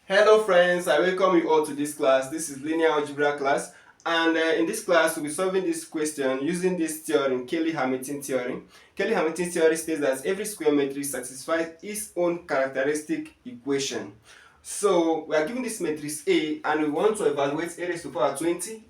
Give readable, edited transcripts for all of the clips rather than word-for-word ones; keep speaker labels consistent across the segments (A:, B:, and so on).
A: Hello friends, I welcome you all to this class. This is linear algebra class, and in this class we'll be solving this question using this theorem, Cayley-Hamilton theorem. Cayley-Hamilton theorem states that every square matrix satisfies its own characteristic equation. So we are given this matrix A and we want to evaluate a raised to the power 20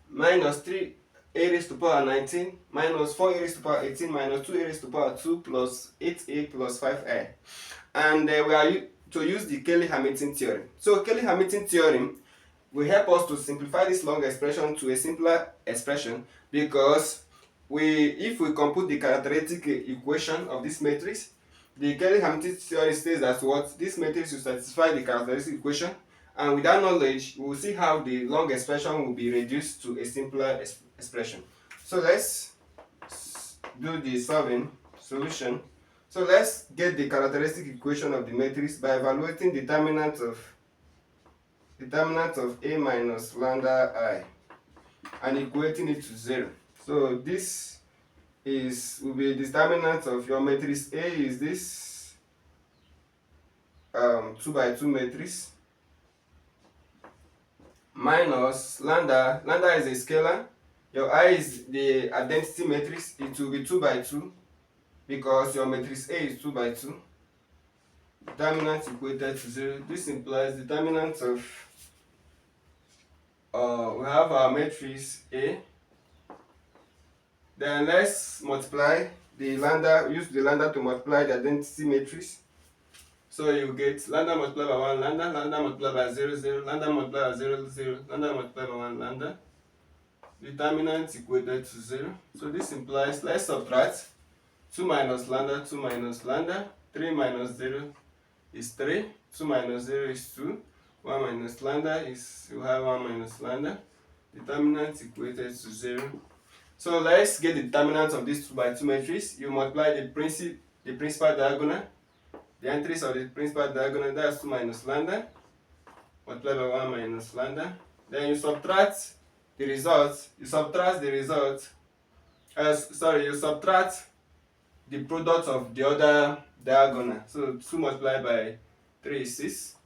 A: minus 3 a raised to the power 19 minus 4 a raised to the power 18 minus 2 a raised to the power 2 plus 8a plus 5a. And we are to use the Cayley-Hamilton theorem. So Cayley-Hamilton theorem will help us to simplify this long expression to a simpler expression, because if we compute the characteristic equation of this matrix, the Cayley-Hamilton theorem states that what this matrix will satisfy the characteristic equation, and with that knowledge we will see how the long expression will be reduced to a simpler expression. So let's do the solution. So let's get the characteristic equation of the matrix by evaluating determinant of A minus lambda I and equating it to 0. So this will be the determinant of your matrix. A is this 2 by 2 matrix minus lambda is a scalar. Your I is the identity matrix. It will be 2 by 2 because your matrix A is 2 by 2. Determinant equated to 0. This implies determinant of we have our matrix A. Then let's multiply the lambda, use the lambda to multiply the identity matrix. So you get lambda multiplied by 1 lambda multiplied by 0 0, lambda multiplied by 0 0, lambda multiplied by 1 lambda. Determinant equated to 0. So this implies, let's subtract 2 minus lambda, 3 minus 0 is 3, 2 minus 0 is 2, 1 minus lambda is, you have 1 minus lambda. Determinant equated to 0. So let's get the determinant of this 2 by 2 matrix. You multiply the principal diagonal, the entries of the principal diagonal, that's 2 minus lambda, multiplied by 1 minus lambda. Then you subtract the result, you subtract the product of the other diagonal. So 2 multiplied by 3 is 6.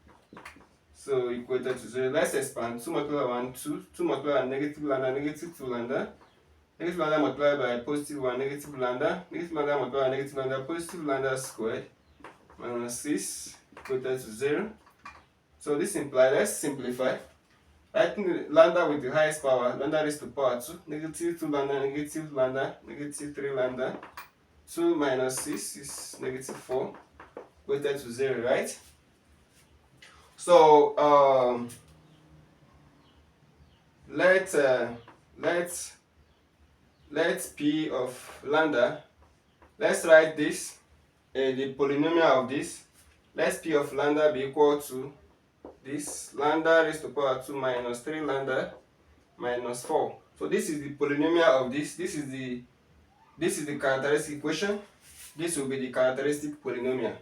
A: So equated to 0. Let's expand. 2 multiplied by 1, 2. 2 multiplied by negative lambda, negative 2 lambda. Negative lambda multiplied by positive 1, negative lambda. Negative lambda multiplied by negative lambda, positive lambda squared, minus 6, equated to 0. So this implies, let's simplify. Writing lambda with the highest power, lambda raised to power 2, negative 2 lambda, negative lambda, negative 3 lambda. 2 minus 6 is negative 4, equated to 0, right? So let's P of lambda, let's write this, the polynomial of this. Let's P of lambda be equal to this lambda raised to power 2 minus 3 lambda minus 4. So this is the polynomial of this. This is the characteristic equation. This will be the characteristic polynomial.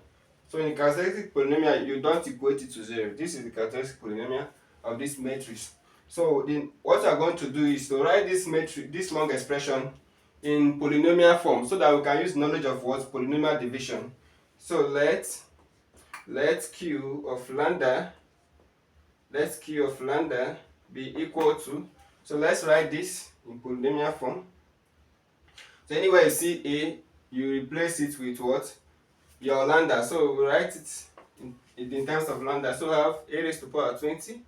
A: So in the characteristic polynomial, you don't equate it to 0. This is the characteristic polynomial of this matrix. So what you are going to do is to write this matrix, this long expression, in polynomial form, so that we can use knowledge of what polynomial division. So let Q of lambda be equal to. So let's write this in polynomial form. So anywhere you see A, you replace it with what? Your lambda. So we write it in terms of lambda. So we have A raised to the power 20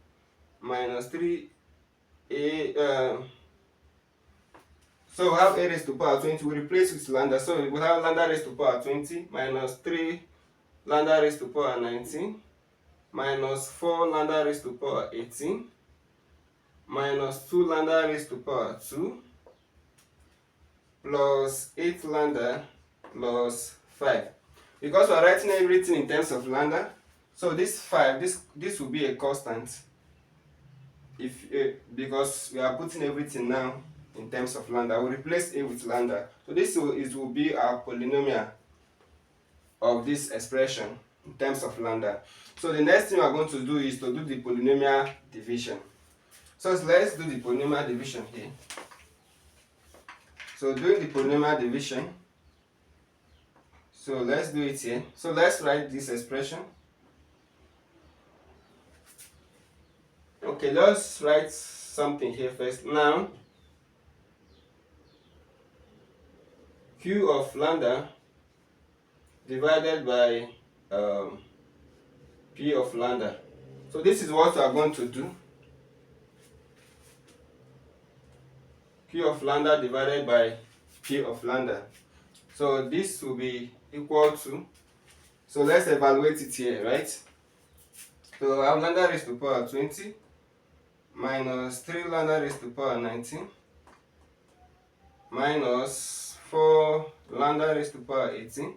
A: minus 3 A. So we have A raised to the power 20. We replace with lambda. So we have lambda raised to the power 20 minus 3 lambda raised to the power 19 minus 4 lambda raised to the power 18 minus 2 lambda raised to the power 2 plus 8 lambda plus 5. Because we are writing everything in terms of lambda, so this 5, this will be a constant. Because we are putting everything now in terms of lambda, we replace A with lambda. So this will be our polynomial of this expression in terms of lambda. So the next thing we are going to do is to do the polynomial division. So let's do the polynomial division here. So doing the polynomial division, so let's do it here. So let's write this expression. Okay, let's write something here first. Now, Q of lambda divided by P of lambda. So this is what we are going to do. Q of lambda divided by P of lambda. So this will be equal to, so let's evaluate it here, right? So I have lambda raised to power 20 minus 3 lambda raised to power 19 minus 4 lambda raised to power 18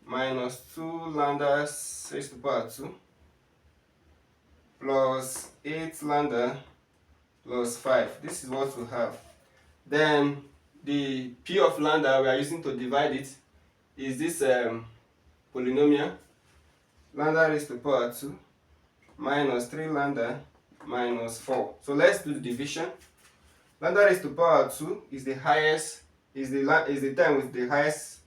A: minus 2 lambda raised to power 2 plus 8 lambda plus 5. This is what we have. Then the P of lambda we are using to divide it is this polynomial, lambda raised to power 2 minus 3 lambda minus 4. So let's do the division. Lambda raised to power 2 is the highest, is the term with the highest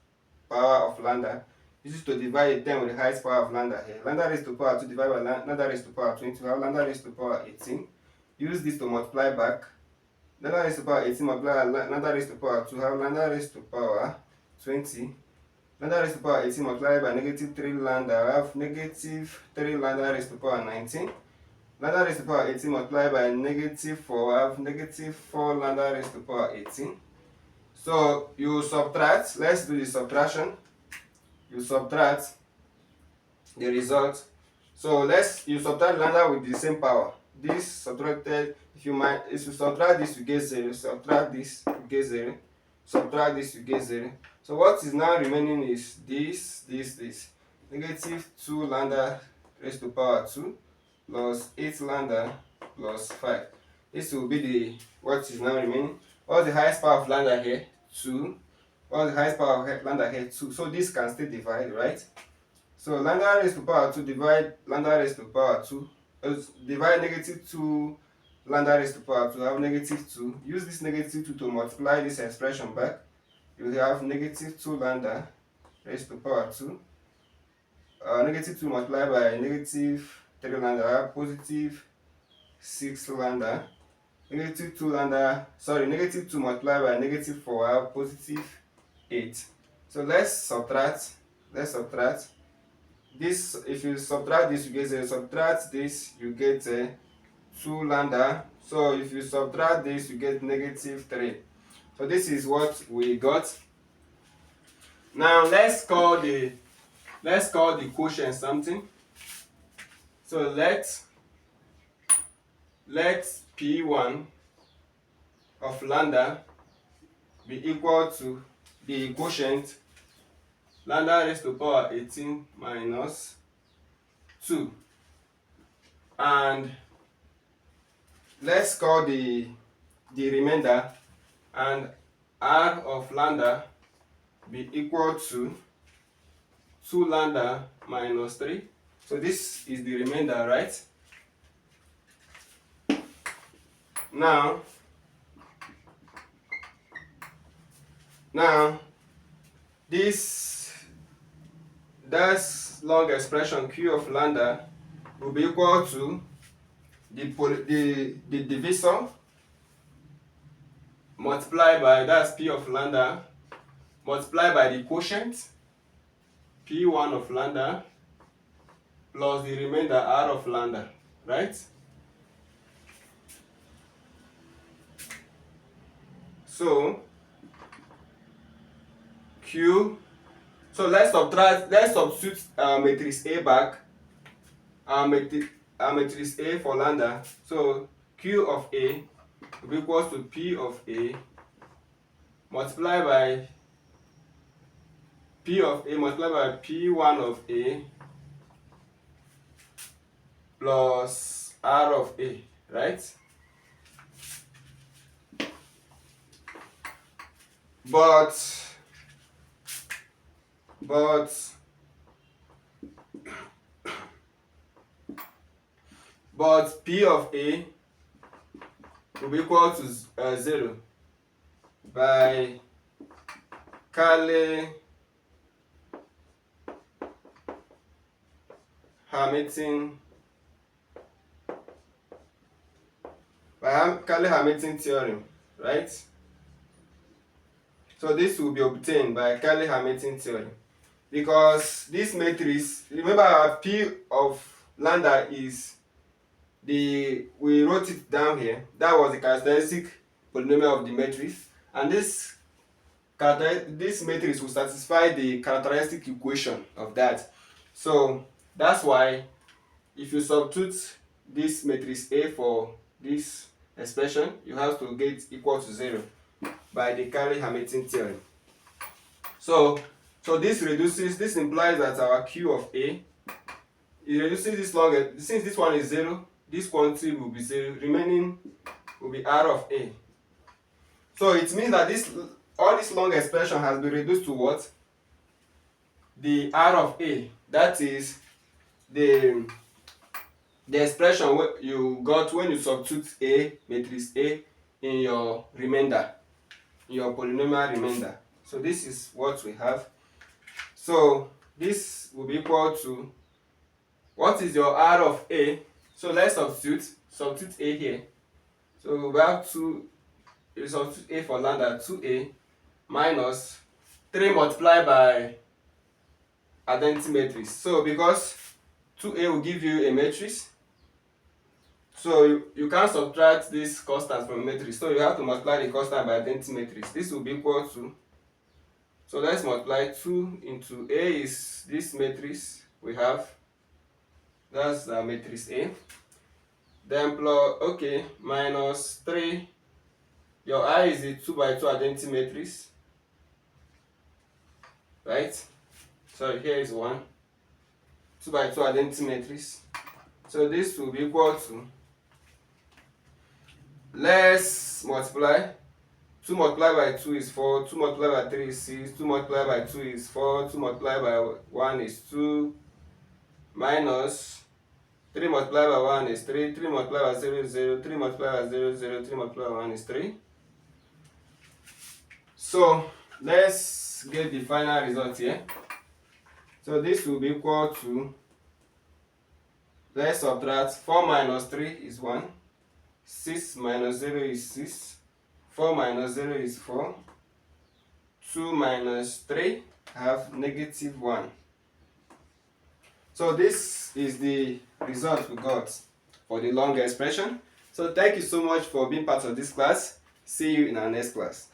A: power of lambda. This is to divide the term with the highest power of lambda here. Lambda raised to power 2 divided by lambda raised to power 20. We have lambda raised to power 18. Use this to multiply back. Lambda raised to power 18 multiply lambda raised to power 2. Have lambda raised to power 20. Lambda raised to power 18 multiplied by negative 3 lambda. I have negative 3 lambda raised to power 19. Lambda raised to power 18 multiplied by negative 4. I have negative 4 lambda raised to power 18. So you subtract. Let's do the subtraction. You subtract the result. So you subtract lambda with the same power. This subtracted, if you subtract this, you get 0. Subtract this, you get 0. Subtract this, you get 0. So what is now remaining is this. Negative 2 lambda raised to power 2 plus 8 lambda plus 5. This will be what is now remaining. What's the highest power of lambda here? 2. What's the highest power of lambda here? 2. So this can still divide, right? So lambda raised to power 2 divide lambda raised to power 2. Divide negative 2 lambda raised to power 2. I have negative 2. Use this negative 2 to multiply this expression back. You will have negative 2 lambda raised to power 2. Negative 2 multiplied by negative 3 lambda. I have positive 6 lambda. Negative 2 lambda, sorry, negative 2 multiplied by negative 4. I have positive 8. So let's subtract. This, if you subtract this, you get 0. Subtract this, you get 2 lambda. So if you subtract this, you get negative 3. So this is what we got. Now let's call the quotient something. So let P1 of lambda be equal to the quotient lambda raised to power 18 minus 2. And let's call the remainder, and R of lambda be equal to 2 lambda minus 3. So this is the remainder, right? Now that long expression Q of lambda will be equal to the divisor multiplied by, that's P of lambda, multiplied by the quotient P1 of lambda plus the remainder R of lambda, right? So Q, so let's substitute matrix A back, matrix A for lambda. So Q of A will be equal to P of A multiplied by P of A multiplied by P1 of A plus R of A, right? But P of A will be equal to 0 by Cayley Hamilton Cayley-Hamilton theorem, right? So this will be obtained by Cayley-Hamilton theorem, because this matrix, remember our P of lambda is we wrote it down here. That was the characteristic polynomial of the matrix, and this matrix will satisfy the characteristic equation of that. So that's why if you substitute this matrix A for this expression, you have to get equal to 0 by the Cayley-Hamilton theorem. So this implies that our Q of A, it reduces this longer, since this one is 0, this quantity will be 0, remaining will be R of A. So it means that all this long expression has been reduced to what? The R of A. That is the expression you got when you substitute A, matrix A, in your remainder, in your polynomial remainder. So this is what we have. So this will be equal to, what is your R of A? So let's substitute A here. So we have you substitute A for lambda, 2A minus 3 multiplied by identity matrix. So because 2A will give you a matrix, so you can't subtract this constant from matrix, so you have to multiply the constant by identity matrix. This will be equal to, so let's multiply 2 into A is this matrix we have, that's the matrix A, then plus, minus 3, your I is the 2 by 2 identity matrix, right? So here is 1, 2 by 2 identity matrix. So this will be equal to, let's multiply, 2 multiplied by 2 is 4, 2 multiplied by 3 is 6, 2 multiplied by 2 is 4, 2 multiplied by 1 is 2, minus 3 multiplied by 1 is 3, 3 multiplied by 0 is 0, 3 multiplied by 0 is 0, 3 multiplied by 1 is 3. So let's get the final result here. So this will be equal to, let's subtract 4 minus 3 is 1, 6 minus 0 is 6, 4 minus 0 is 4, 2 minus 3 have negative 1. So this is the result we got for the long expression. So thank you so much for being part of this class. See you in our next class.